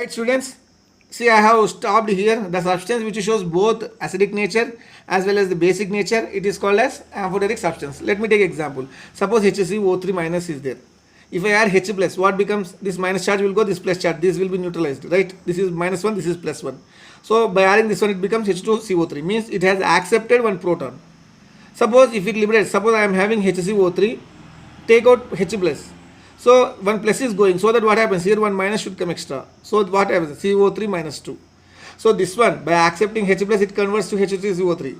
Right, students? See, I have stopped here. The substance which shows both acidic nature as well as the basic nature, it is called as amphoteric substance. Let me take example. Suppose HCO3 minus is there. If I add H plus, what becomes? This minus charge will go, this plus charge, this will be neutralized, right? This is minus 1, this is plus 1. So by adding this one, it becomes H2CO3, means it has accepted one proton. Suppose if it liberates, suppose I am having HCO3, take out H plus. So one plus is going, so that what happens? Here one minus should come extra. So what happens? CO3 minus 2. So this one, by accepting H plus, it converts to H3CO3.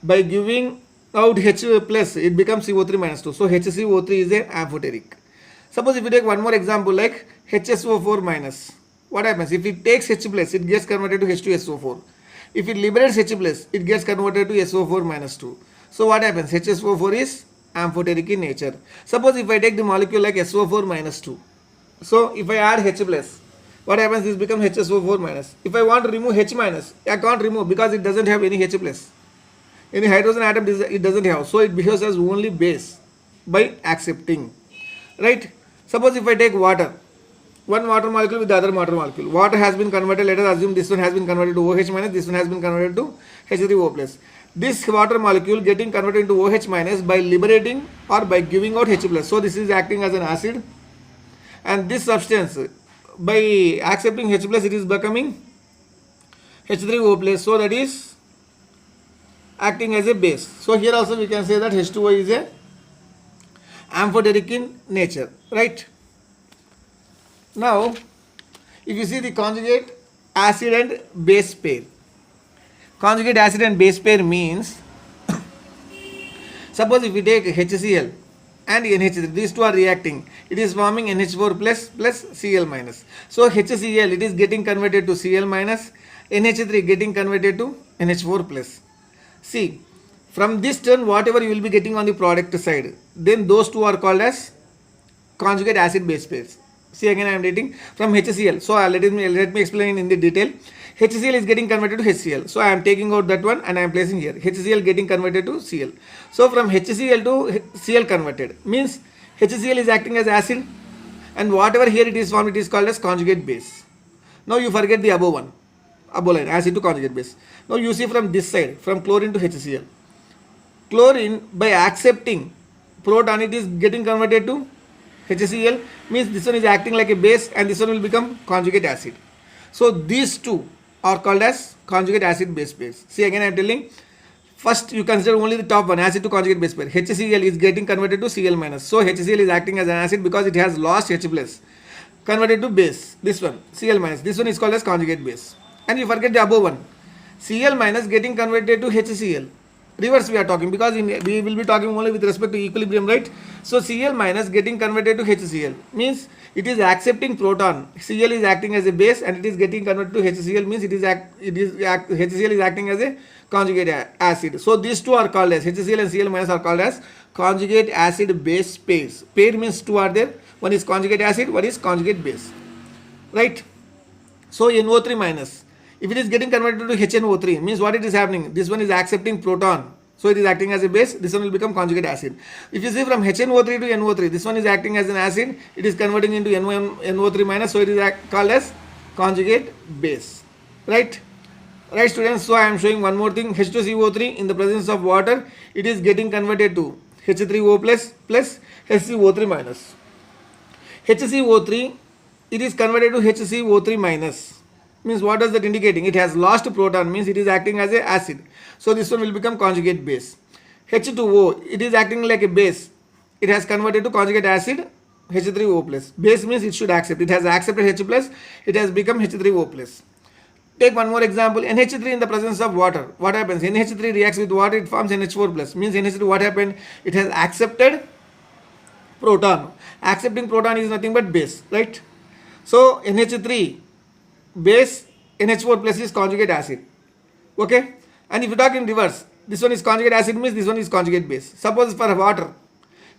By giving out H plus, it becomes CO3 minus 2. So HCO3 is an amphoteric. Suppose if you take one more example like HSO4 minus. What happens? If it takes H plus, it gets converted to H2SO4. If it liberates H plus, it gets converted to SO4 minus 2. So what happens? HSO4 is amphoteric in nature. Suppose if I take the molecule like SO4 minus 2. So if I add H plus, what happens? This becomes HSO4 minus. If I want to remove H minus, I can't remove because it doesn't have any H plus. Any hydrogen atom it doesn't have. So it behaves as only base by accepting. Right? Suppose if I take water, one water molecule with the other water molecule. Water has been converted, let us assume this one has been converted to OH minus, this one has been converted to H3O plus. This water molecule getting converted into OH minus by liberating or by giving out H plus. So this is acting as an acid, and this substance by accepting H plus, it is becoming H3O plus. So that is acting as a base. So here also we can say that H2O is a amphoteric in nature, right? Now, if you see the conjugate acid and base pair. Conjugate acid and base pair means, suppose if we take HCl and NH3, these two are reacting, it is forming NH4 plus Cl minus. So HCl, it is getting converted to Cl minus, NH3 getting converted to NH4 plus. See, from this turn, whatever you will be getting on the product side, then those two are called as conjugate acid base pairs. See, again I am writing from HCl. So let me explain in the detail. HCl is getting converted to HCl. So I am taking out that one and I am placing here. HCl getting converted to Cl. So from HCl to Cl converted means HCl is acting as acid, and whatever here it is formed, it is called as conjugate base. Now you forget the above one, above line, acid to conjugate base. Now you see from this side, from chlorine to HCl. Chlorine by accepting proton, it is getting converted to HCl, means this one is acting like a base and this one will become conjugate acid. So these two are called as conjugate acid base pairs. See, again I am telling, first you consider only the top one, acid to conjugate base pair. HCl is getting converted to Cl minus. So HCl is acting as an acid because it has lost H plus, converted to base. This one Cl minus, this one is called as conjugate base. And you forget the above one, Cl minus getting converted to HCl. Reverse we are talking, because we will be talking only with respect to equilibrium, right? So Cl minus getting converted to HCl means it is accepting proton. Cl is acting as a base and it is getting converted to HCl, means HCl is acting as a conjugate acid. So these two are called as, HCl and Cl minus are called as conjugate acid base pairs. Pair means two are there. One is conjugate acid, one is conjugate base, right? So NO3 minus, if it is getting converted to HNO3, means what it is happening? This one is accepting proton. So it is acting as a base. This one will become conjugate acid. If you see from HNO3 to NO3, this one is acting as an acid. It is converting into NO3 minus. So it is called as conjugate base. Right? Right, students. So I am showing one more thing. H2CO3 in the presence of water, it is getting converted to H3O plus HCO3 minus. HCO3, it is converted to HCO3 minus. Means what does that indicating? It has lost proton, means it is acting as a acid. So this one will become conjugate base. H2O, it is acting like a base. It has converted to conjugate acid, H3O plus. Base means it should accept. It has accepted H plus. It has become H3O plus. Take one more example. NH3 in the presence of water. What happens? NH3 reacts with water. It forms NH4 plus. Means NH3, what happened? It has accepted proton. Accepting proton is nothing but base, right? So NH3 base, NH4 plus is conjugate acid. Okay? And if you talk in reverse, this one is conjugate acid, means this one is conjugate base. Suppose for water,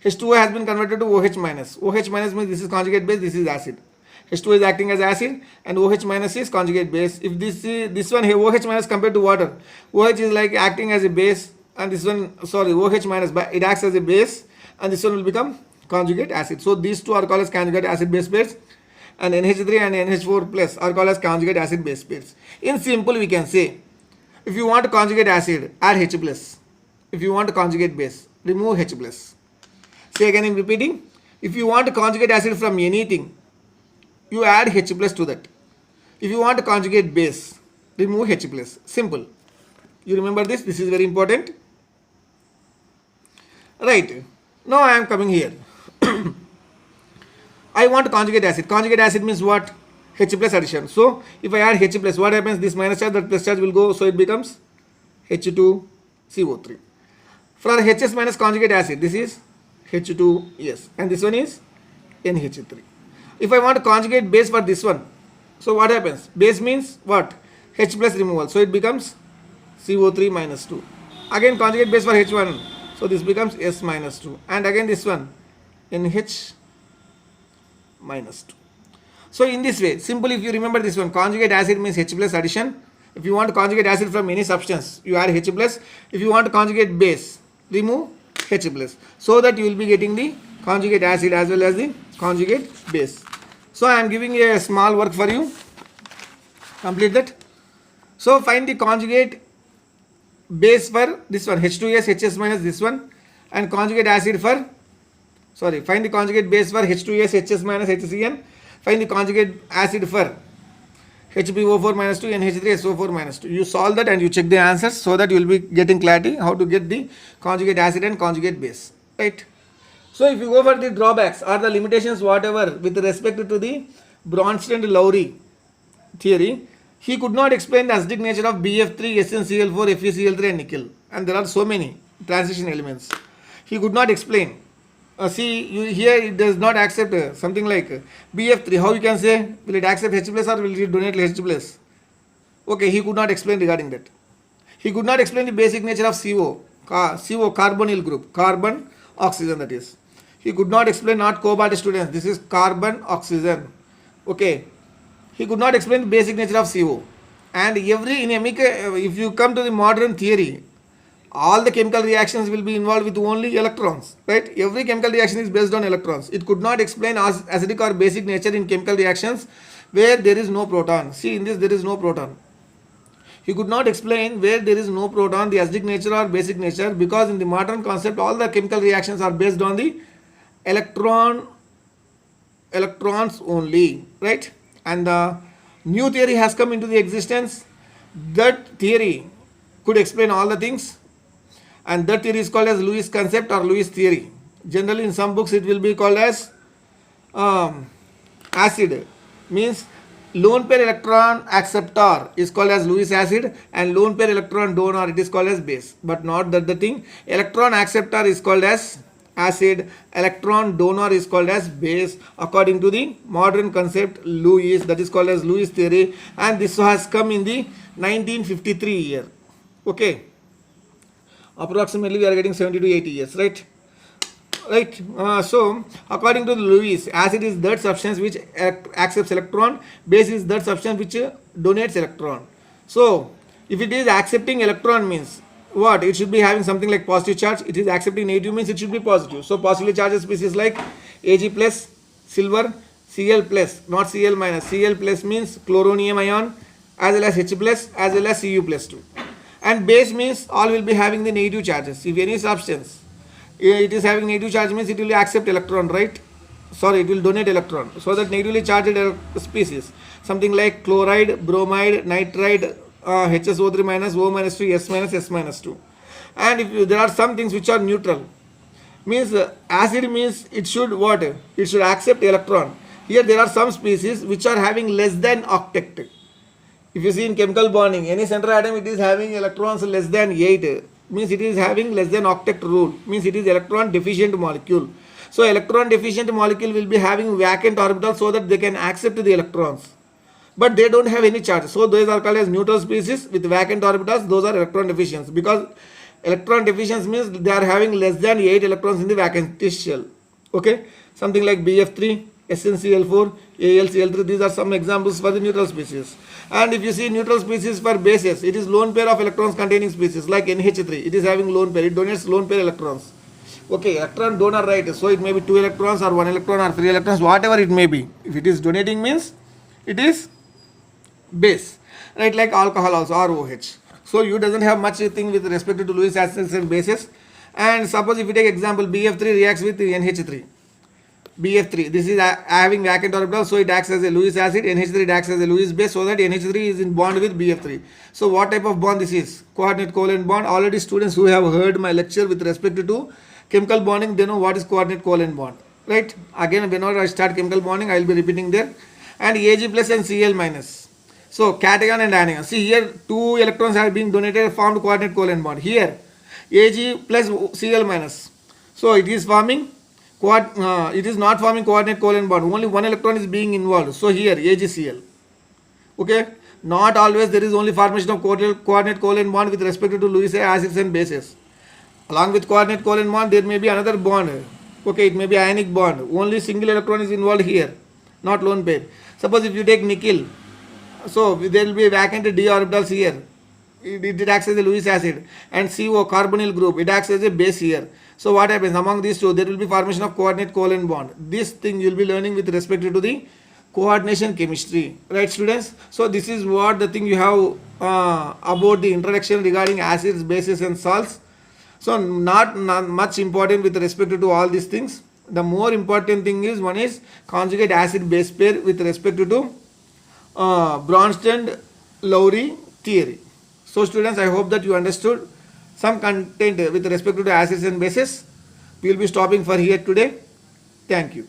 H2O has been converted to OH minus. OH minus means this is conjugate base, this is acid. H2O is acting as acid and OH minus is conjugate base. If this one here, OH minus compared to water, OH is like acting as a base, and this one, sorry, OH minus, but it acts as a base, and this one will become conjugate acid. So these two are called as conjugate acid base pairs. and NH3 and NH4 plus are called as conjugate acid base pairs. In simple, we can say, if you want to conjugate acid, add H plus. If you want to conjugate base, remove H plus. Say again, I'm repeating. If you want to conjugate acid from anything, you add H plus to that. If you want to conjugate base, remove H plus. Simple. You remember this? This is very important. Right. Now I am coming here. I want to conjugate acid. Conjugate acid means what? H plus addition. So if I add H plus, what happens? This minus charge, that plus charge will go, so it becomes H2CO3. For HS minus conjugate acid, this is H2S, and this one is NH3. If I want to conjugate base for this one, so what happens? Base means what? H plus removal, so it becomes CO3 minus 2. Again conjugate base for H1, so this becomes S minus 2, and again this one NH minus 2. So in this way, simply if you remember this one, conjugate acid means H plus addition. If you want to conjugate acid from any substance, you add H plus. If you want to conjugate base, remove H plus, so that you will be getting the conjugate acid as well as the conjugate base. So I am giving a small work for you. Complete that. So find the conjugate base for this one, H2S, HS minus this one, and conjugate acid for, find the conjugate base for H2S, HS minus HCN. Find the conjugate acid for HbO4 minus 2, NH3SO4 minus 2. You solve that and you check the answers, so that you will be getting clarity how to get the conjugate acid and conjugate base. Right. So if you go for the drawbacks or the limitations whatever with respect to the Bronsted-Lowry theory, he could not explain the acidic nature of BF3, SnCl4, FeCl3 and nickel. And there are so many transition elements. He could not explain. Here it does not accept something like BF3. How you can say? Will it accept H plus or will it donate H plus? Okay, he could not explain regarding that. He could not explain the basic nature of CO, carbonyl group, carbon, oxygen that is. He could not explain not cobalt students. This is carbon, oxygen. Okay. He could not explain the basic nature of CO. And if you come to the modern theory, all the chemical reactions will be involved with only electrons, right? Every chemical reaction is based on electrons. It could not explain acidic or basic nature in chemical reactions where there is no proton. See, in this there is no proton. He could not explain where there is no proton, the acidic nature or basic nature, because in the modern concept all the chemical reactions are based on the electrons only, right? And the new theory has come into the existence. That theory could explain all the things, and that theory is called as Lewis concept or Lewis theory. Generally in some books it will be called as acid, means lone pair electron acceptor is called as Lewis acid, and lone pair electron donor it is called as base. But not that the thing. Electron acceptor is called as acid, electron donor is called as base, according to the modern concept Lewis, that is called as Lewis theory, and this has come in the 1953 year. Okay, approximately we are getting 70 to 80 years, right? So according to Lewis, acid is that substance which accepts electron, base is that substance which donates electron. So if it is accepting electron means what? It should be having something like positive charge. It is accepting negative means it should be positive. So positively charged species like Ag plus, silver, Cl plus, not Cl minus. Cl plus means chloronium ion, as well as H plus, as well as Cu plus 2. And base means all will be having the negative charges. If any substance it is having negative charge means it will accept electron, right? It will donate electron. So that negatively charged species, something like chloride, bromide, nitride, HSO3 minus, O minus 2, S minus, S minus 2. And if there are some things which are neutral, means acid means it should what? It should accept electron. Here there are some species which are having less than octet. If you see in chemical bonding, any central atom it is having electrons less than 8, means it is having less than octet rule, means it is electron deficient molecule. So electron deficient molecule will be having vacant orbitals so that they can accept the electrons, but they don't have any charge. So those are called as neutral species with vacant orbitals. Those are electron deficients, because electron deficiency means they are having less than 8 electrons in the vacant shell. Okay, something like BF3, SnCl4, AlCl3, these are some examples for the neutral species. And if you see neutral species for bases, it is lone pair of electrons containing species like NH3. It is having lone pair, it donates lone pair electrons. Okay, electron donor, right? So it may be 2 electrons or 1 electron or 3 electrons, whatever it may be. If it is donating means it is base, right? Like alcohol also, ROH. So you doesn't have much thing with respect to Lewis acids and bases. And suppose if you take example, BF3 reacts with NH3. BF3, this is having vacant orbital, so it acts as a Lewis acid. NH3 acts as a Lewis base, so that NH3 is in bond with BF3. So what type of bond this is? Coordinate covalent bond. Already students who have heard my lecture with respect to chemical bonding, they know what is coordinate covalent bond, right? Again, whenever I start chemical bonding, I will be repeating there. And Ag plus and Cl minus. So cation and anion. See here, 2 electrons have been donated, formed coordinate covalent bond. Here, Ag plus Cl minus. So it is forming it is not forming coordinate covalent bond. Only 1 electron is being involved. So here AgCl. Okay. Not always there is only formation of coordinate covalent bond with respect to Lewis acids and bases. Along with coordinate covalent bond, there may be another bond. Okay, it may be ionic bond. Only single electron is involved here, not lone pair. Suppose if you take nickel, so there will be vacant d orbitals here. It acts as a Lewis acid, and CO carbonyl group, it acts as a base here. So what happens among these two? There will be formation of coordinate covalent bond. This thing you will be learning with respect to the coordination chemistry, right, students? So this is what the thing you have about the introduction regarding acids, bases, and salts. So not much important with respect to all these things. The more important thing is, one is conjugate acid base pair with respect to Bronsted-Lowry theory. So students, I hope that you understood some content with respect to the acids and bases. We will be stopping for here today. Thank you.